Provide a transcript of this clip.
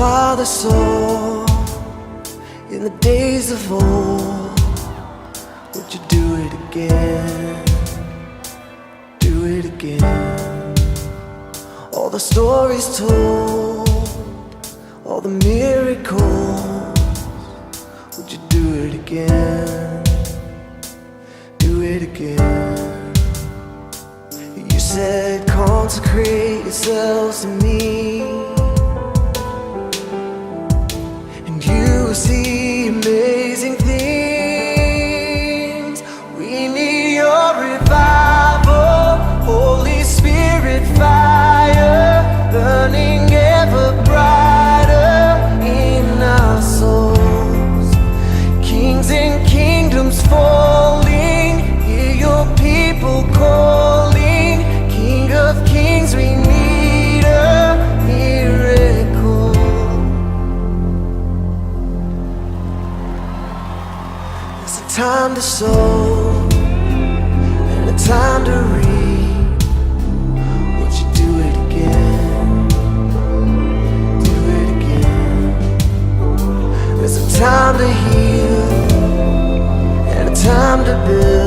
Father saw in the days of old, would you do it again? Do it again. All the stories told, all the miracles, would you do it again? Do it again. You said, consecrate yourselves to me, and you will see amazing things. We need your revival, Holy Spirit fire, burning ever brighter in our souls. Kings and kingdoms falling, hear your people calling. King of kings, we need a miracle. It's a time to sow and a time to reap. Would you do it again? Do it again. There's a time to heal and a time to build.